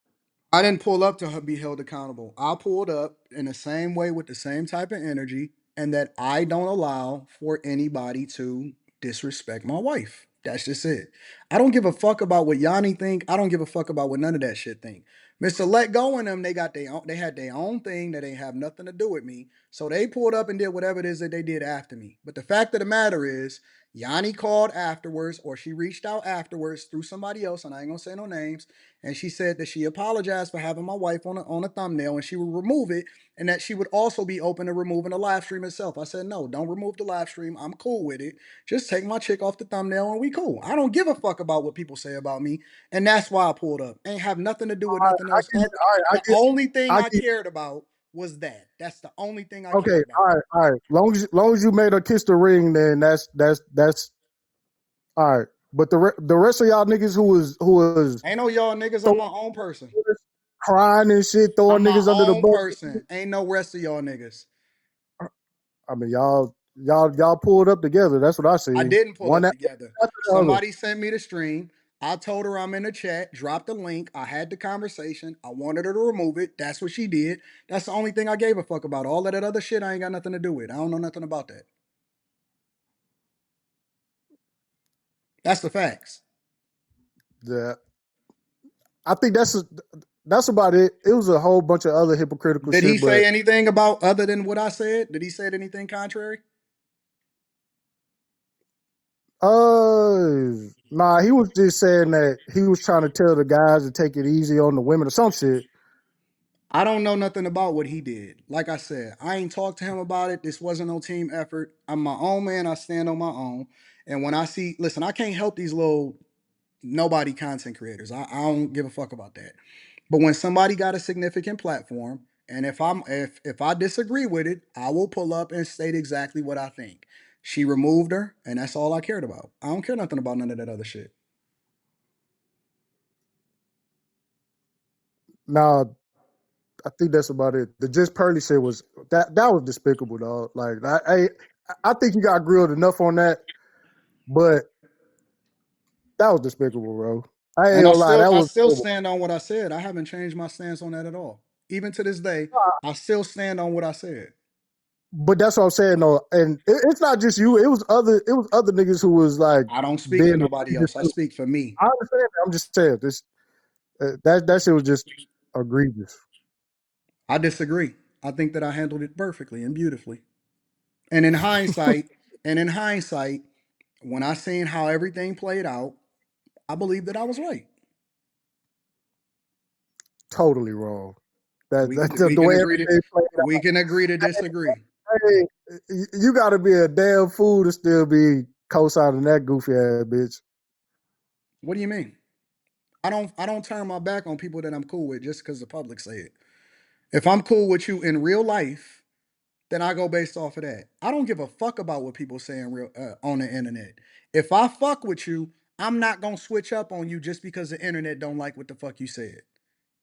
I didn't pull up to be held accountable. I pulled up in the same way with the same type of energy, and that I don't allow for anybody to disrespect my wife. That's just it. I don't give a fuck about what Yanni think. I don't give a fuck about what none of that shit think. Mr. Let Go and them, they got their own, they had their own thing that ain't have nothing to do with me. So they pulled up and did whatever it is that they did after me. But the fact of the matter is, Yanni called afterwards, or she reached out afterwards through somebody else, and I ain't gonna say no names, and she said that she apologized for having my wife on a thumbnail and she would remove it, and that she would also be open to removing the live stream itself. I said, no, don't remove the live stream. I'm cool with it. Just take my chick off the thumbnail and we cool. I don't give a fuck about what people say about me. And that's why I pulled up. Ain't have nothing to do with nothing I else. give you, all right, The only thing I I give. cared about was that. That's the only thing I Okay, cared about. all right. Long as you made her kiss the ring, then that's all right. But the rest of y'all niggas who was Ain't no y'all niggas. I'm throwing my own person. crying and shit, I'm throwing my niggas under the own bus. person. Ain't no rest of y'all niggas. I mean, y'all pulled up together. That's what I I see. didn't pull One up after together. the other. Somebody sent me the stream. I told her I'm in the chat, dropped the link. I had the conversation. I wanted her to remove it. That's what she did. That's the only thing I gave a fuck about. All of that other shit I ain't got nothing to do with. I don't know nothing about that. That's the facts. Yeah, I think that's about it. It was a whole bunch of other hypocritical Did he shit, say but anything about other than what I said? Did he say anything contrary? nah, he was just saying that he was trying to tell the guys to take it easy on the women or some shit. I don't know nothing about what he did. Like I said, I ain't talked to him about it. This wasn't no team effort. I'm my own man. I stand on my own. And when I see, listen, I can't help these little nobody content creators. I don't give a fuck about that. But when somebody got a significant platform, and if I disagree with it, I will pull up and state exactly what I think. She removed her, and that's all I cared about. I don't care nothing about none of that other shit. Nah, I think that's about it. The just Pearly shit was that was despicable, dog. Like I think you got grilled enough on that, but that was despicable, bro. I ain't And I gonna lie, still that I was still horrible. stand on what I said. I haven't changed my stance on that at all. Even to this day, I still stand on what I said. But that's what I'm saying though, and it's not just you. It was other niggas who was like I don't speak for being nobody egregious else. I too. speak for me. I understand that. I'm just saying this. That shit was just egregious. I disagree. I think that I handled it perfectly and beautifully. And in hindsight, and in hindsight, when I seen how everything played out, I believe that I was right. Totally wrong. We can That's we the can way agree to everything played we can agree to disagree. out. Hey, you got to be a damn fool to still be co-signing that goofy ass bitch. What do you mean? I don't turn my back on people that I'm cool with just because the public say it. If I'm cool with you in real life, then I go based off of that. I don't give a fuck about what people say in real on the internet. If I fuck with you, I'm not gonna switch up on you just because the internet don't like what the fuck you said.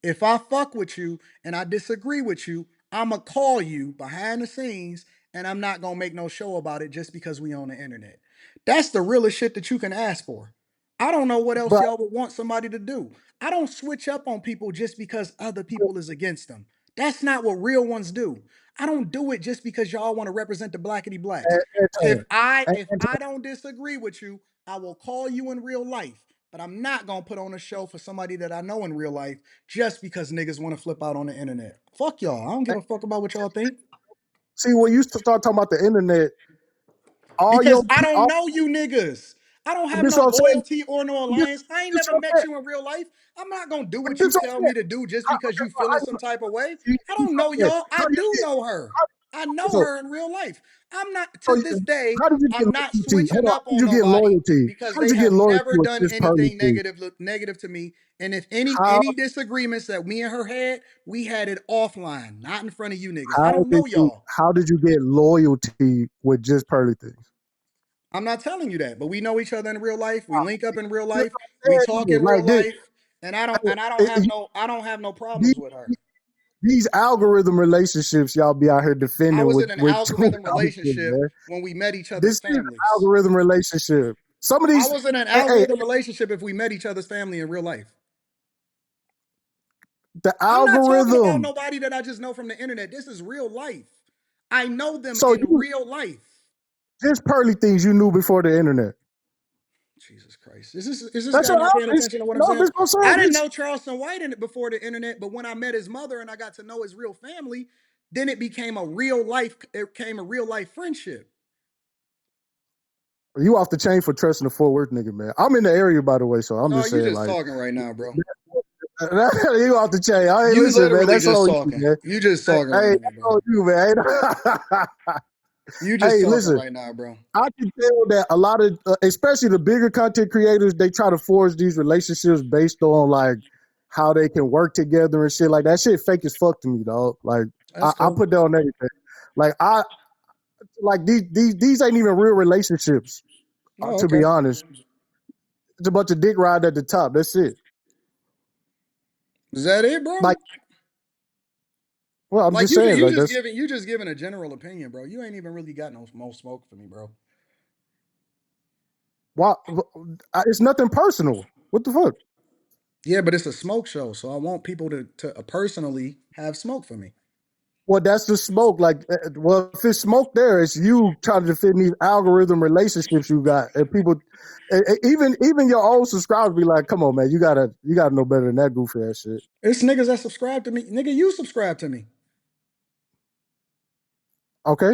If I fuck with you and I disagree with you, I'ma call you behind the scenes and I'm not gonna make no show about it just because we on the internet. That's the realest shit that you can ask for. I don't know what else But y'all would want somebody to do. I don't switch up on people just because other people is against them. That's not what real ones do. I don't do it just because y'all want to represent the blackity blacks. If Anton, I don't disagree with you, I will call you in real life. But I'm not gonna put on a show for somebody that I know in real life just because niggas want to flip out on the internet. Fuck y'all. I don't give a fuck about what y'all think. see, when you start talking about the internet, all Because your I don't all know you niggas. I don't have this no what I'm saying. loyalty or no This, alliance. I ain't this never what I'm met saying. you in real life. I'm not gonna do what you This what tell I'm me saying. to do just because Okay, you so feeling some type of way. I this don't what know I'm saying. y'all. I How you do get know her. I know so her in real life. I'm not so to this day, how did you get I'm not loyalty? Hold switching on, up how did on you get nobody loyalty? because How did they you get have loyalty never with done this Pearly anything thing? negative to me. And if any How any disagreements that me and her had, we had it offline, not in front of you niggas. I how don't did know you y'all. how did you get loyalty with just Pearly things? I'm not telling you that, but we know each other in real life. We link up in real That's life. We what I'm talk saying, in real like this, life, and I don't have no these, problems with her. these algorithm relationships y'all be out here I defending was with in an with algorithm relationship man. when we met each This other's is an families. algorithm relationship. Some of I these, was in an hey, algorithm relationship if we met each other's family in real life. the I'm not talking about algorithm. nobody that I just know from the internet. This is real life. I know them So in you real life. just Pearly things you knew before the internet. Jesus Christ. Is this That's guy what not paying I'm. attention to what I'm No, saying? this what I'm I saying. didn't This know Charleston White in it before the internet, but when I met his mother and I got to know his real family, then it became a real life friendship. you off the chain for trusting the Fort Worth nigga, man. I'm in the area, by the way, so I'm Oh, just you saying, just like, talking right now, bro. you off the chain. Hey, You listen, man, literally that's just all you, talking. man. You just Hey, talking right hey, now, that's bro. all you, man. You just Hey, talking listen, right now, bro. I can tell that a lot of, especially the bigger content creators, they try to forge these relationships based on like how they can work together and shit. Like that shit fake as fuck to me, dog. Like That's I cool. put that on everything. Like I like these ain't even real relationships. Oh, To be okay. honest, it's a bunch of dick ride at the top. That's it. Is that it, bro? Like, well, I'm Like just saying, like that's you just giving a general opinion, bro. You ain't even really got no most smoke for me, bro. why. It's nothing personal. What the fuck? Yeah, but it's a smoke show, so I want people to personally have smoke for me. Well, that's the smoke. Like, well, if it's smoke there, it's you trying to defend these algorithm relationships you got, and people, even your old subscribers be like, "Come on, man, you gotta know better than that goofy ass shit." It's niggas that subscribe to me. Nigga, you subscribe to me. Okay,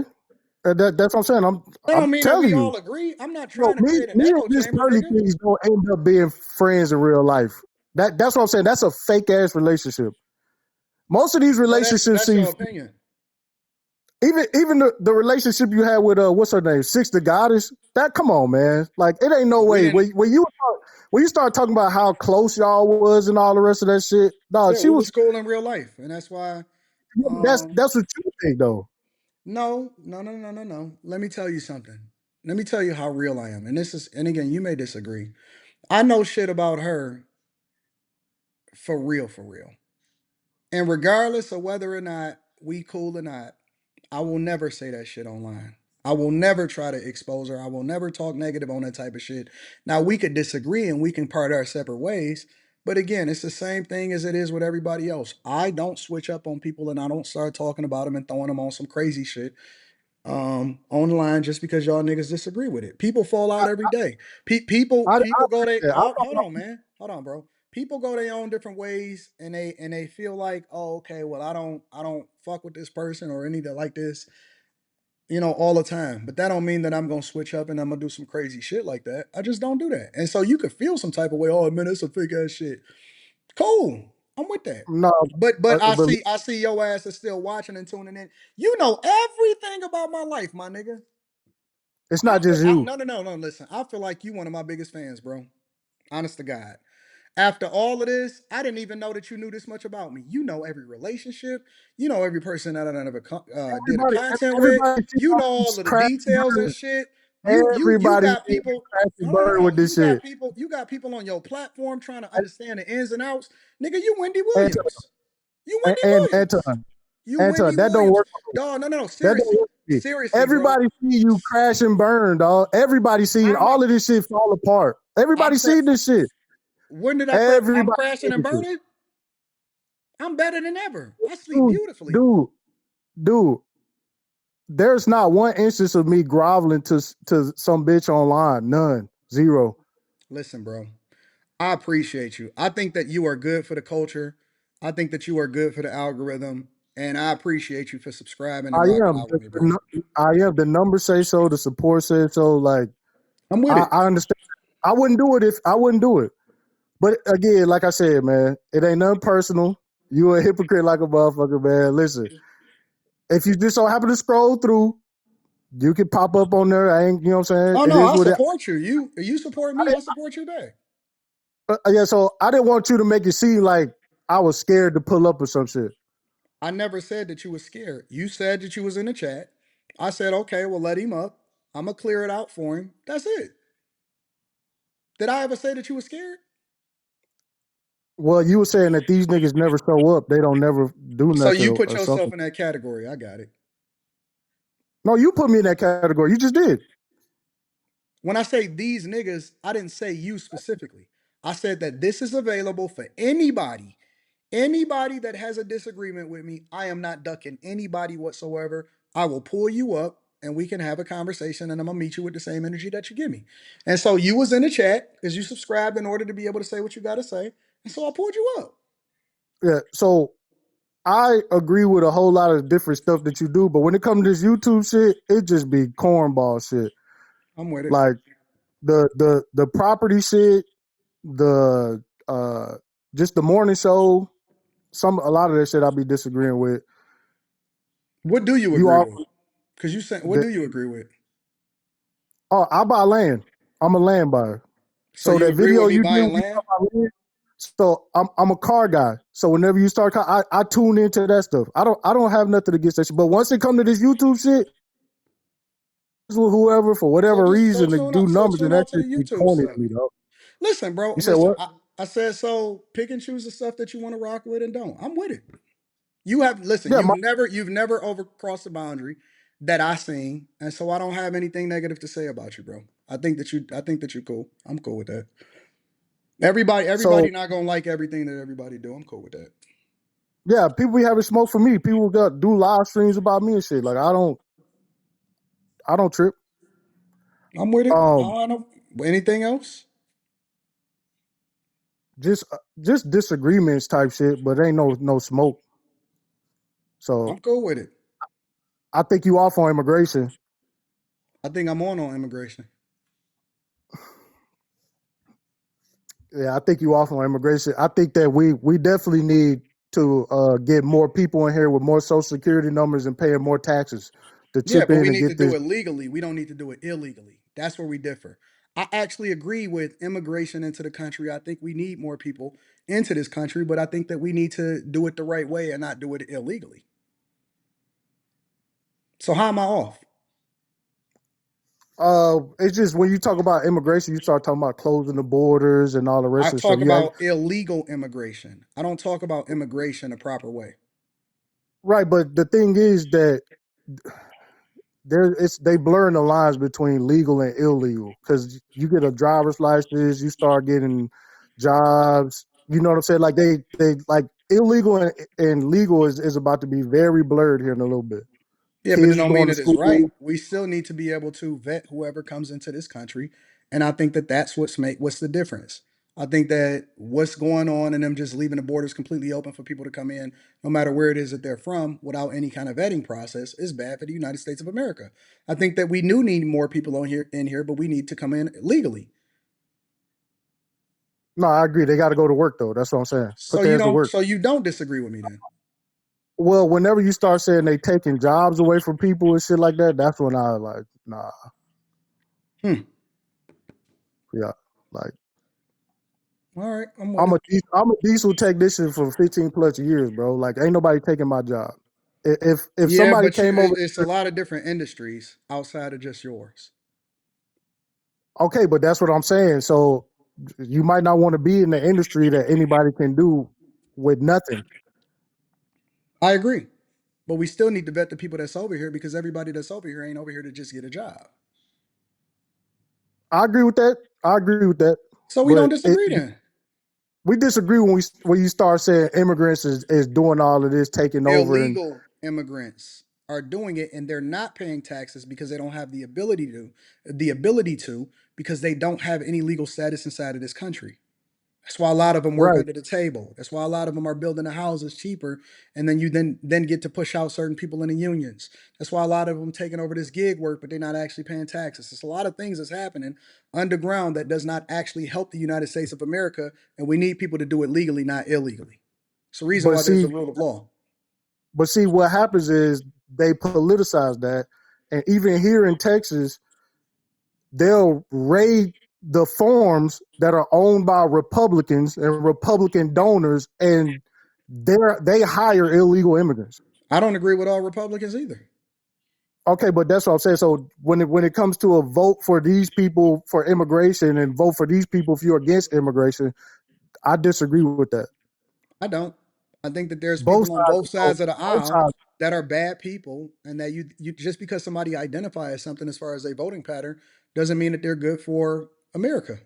that's what I'm saying. I'm That I'm don't mean that telling we you, all agree. I'm not no, trying to me create an me and echo this chamber, Pearly nigga. things don't end up being friends in real life. That's what I'm saying. That's a fake ass relationship. Most of these Well, relationships that's seem your opinion. even the relationship you had with what's her name, Six the Goddess. That come on, man. Like it ain't no We way. didn't. When you start talking about how close y'all was and all the rest of that shit, no, Yeah, she we was. was cool in real life, and that's why. That's Um, that's what you think though. no, no, no, no, no, no. Let me tell you something. Let me tell you how real I am. And again, you may disagree. I know shit about her for real, for real. And regardless of whether or not we cool or not, I will never say that shit online. I will never try to expose her. I will never talk negative on that type of shit. Now we could disagree and we can part our separate ways. But again, it's the same thing as it is with everybody else. I don't switch up on people and I don't start talking about them and throwing them on some crazy shit online just because y'all niggas disagree with it. People fall out I every day. I People go they I hold on, man. Hold on, bro. People go their own different ways and they feel like, oh, okay, well, I don't fuck with this person or any that like this, all the time. But that don't mean that I'm gonna switch up and I'm gonna do some crazy shit like that. I just don't do that. And so you could feel some type of way, oh man, it's a fake ass shit. Cool. I'm with that. no, But I but see I see your ass is still watching and tuning in. You know everything about my life, my nigga. it's not just you. No, no, no, no. Listen, I feel like you one of my biggest fans, bro. Honest to God. After all of this, I didn't even know that you knew this much about me. You know every relationship. You know every person that I ever did a content with. Everybody see You all know all these of the crap details and shit. You Everybody got see you people. crash and No, no, no, burn no. with this shit. You got people on your platform trying to understand the ins and outs. Nigga, you Wendy Anton, Williams. You Wendy Williams. Anton, You Anton, Wendy that don't Williams. work. Dog, no, no, no. That don't Seriously. work for me. Seriously, bro. Everybody see you crash and burn, dog. Everybody seen I'm a, all of this shit fall apart. I'm Everybody cra- seen this shit. when did I crash? I'm Everybody crashing seen and this shit. burning. I'm better than ever. I sleep Dude, beautifully. dude, dude. There's not one instance of me groveling to some bitch online. None. Zero. Listen, bro. I appreciate you. I think that you are good for the culture. I think that you are good for the algorithm. And I appreciate you for subscribing and I rocking am. out with me, bro. I am. The numbers say so. The support says so. Like I'm with it. I understand. I wouldn't do it if I wouldn't do it. But again, like I said, man, it ain't nothing personal. You a hypocrite like a motherfucker, man. Listen, if you just so happen to scroll through, you can pop up on there. I ain't, you know what I'm saying? Oh It no, is I what it. support you. You support me, I support you back. Yeah, so I didn't want you to make it seem like I was scared to pull up or some shit. I never said that you was scared. You said that you was in the chat. I said, okay, well, let him up. I'm gonna clear it out for him. That's it. Did I ever say that you were scared? Well, you were saying that these niggas never show up. They don't never do So nothing you put or something. yourself in that category. I got it. No, you put me in that category. You just did. When I say these niggas, I didn't say you specifically. I said that this is available for anybody. Anybody that has a disagreement with me, I am not ducking anybody whatsoever. I will pull you up and we can have a conversation and I'm gonna meet you with the same energy that you give me. And so you was in the chat because you subscribed in order to be able to say what you gotta say. And so I pulled you up. Yeah. So I agree with a whole lot of different stuff that you do, but when it comes to this YouTube shit, it just be cornball shit. I'm with it. Like the property shit, the just the morning show, a lot of that shit I be disagreeing with. What do you You agree all with? Because you said what the do you agree with? I buy land. I'm a land buyer. So So you that agree with video me you did, buying you land? talk about land. So I'm a car guy. So whenever you start, I tune into that stuff. I don't have nothing against that shit. But once it comes to this YouTube shit, with whoever for So whatever just reason to do so numbers and tune that out to the shit be YouTube corny to stuff. me, though. Listen, bro. You said Listen. what? I said so. Pick and choose the stuff that you want to rock with, and don't. I'm with it. You have listen. Yeah, You've never overcrossed the boundary that I seen, and so I don't have anything negative to say about you, bro. I think that you're cool. I'm cool with that. so Everybody not gonna like everything that everybody do. I'm cool with that. yeah, people be having smoke for me. People got do live streams about me and shit. Like I don't trip. I'm with it. I Um, don't know anything else. just disagreements type shit, but ain't no smoke. So I'm cool with it. I think you off on immigration. I think I'm on immigration. Yeah, I think you off on immigration. I think that we definitely need to get more people in here with more social security numbers and paying more taxes to Yeah, chip but we in and need to get do this. it legally. We don't need to do it illegally. That's where we differ. I actually agree with immigration into the country. I think we need more people into this country, but I think that we need to do it the right way and not do it illegally. So how am I off? It's just when you talk about immigration, you start talking about closing the borders and all the I rest of the stuff. talk Yeah, about illegal immigration. I don't talk about immigration the proper way. right. But the thing is that they blurring the lines between legal and illegal because you get a driver's license, you start getting jobs. You know what I'm saying? Like they like illegal and legal is about to be very blurred here in a little bit. Yeah, but it Kids don't mean going to that it's right. school. We still need to be able to vet whoever comes into this country, and I think that that's what's the difference. I think that what's going on and them just leaving the borders completely open for people to come in, no matter where it is that they're from, without any kind of vetting process, is bad for the United States of America. I think that we do need more people on here in here, but we need to come in legally. No, I agree. They got to go to work though. That's what I'm saying. Put their ass to work. So you don't disagree with me then? Well, whenever you start saying they taking jobs away from people and shit like that, that's when I like, nah, Hmm. yeah, like All right, I'm with it. I'm a diesel technician for 15 plus years, bro. Like, ain't nobody taking my job. If Yeah, somebody but came over, it's a lot of different industries outside of just yours. Okay, but that's what I'm saying. So you might not want to be in the industry that anybody can do with nothing. I agree. But we still need to vet the people that's over here because everybody that's over here ain't over here to just get a job. I agree with that. I agree with that. So we don't But disagree then. we disagree when you start saying immigrants is doing all of this, taking over, and Illegal immigrants are doing it and they're not paying taxes because they don't have the ability to because they don't have any legal status inside of this country. That's why a lot of them work right. under the table. That's why a lot of them are building the houses cheaper, and then you then get to push out certain people in the unions. That's why a lot of them taking over this gig work, but they're not actually paying taxes. There's a lot of things that's happening underground that does not actually help the United States of America, and we need people to do it legally, not illegally. It's the reason But why there's a see, rule of law. what happens is they politicize that, and even here in Texas, they'll raid the farms that are owned by Republicans and Republican donors, and they hire illegal immigrants. I don't agree with all Republicans either. Okay, but that's what I'm saying. So when it comes to a vote for these people for immigration and vote for these people if you're against immigration, I disagree with that. I don't. I think that there's Both people on sides, both sides of the both aisle sides. that are bad people, and that you just because somebody identifies something as far as a voting pattern doesn't mean that they're good for America.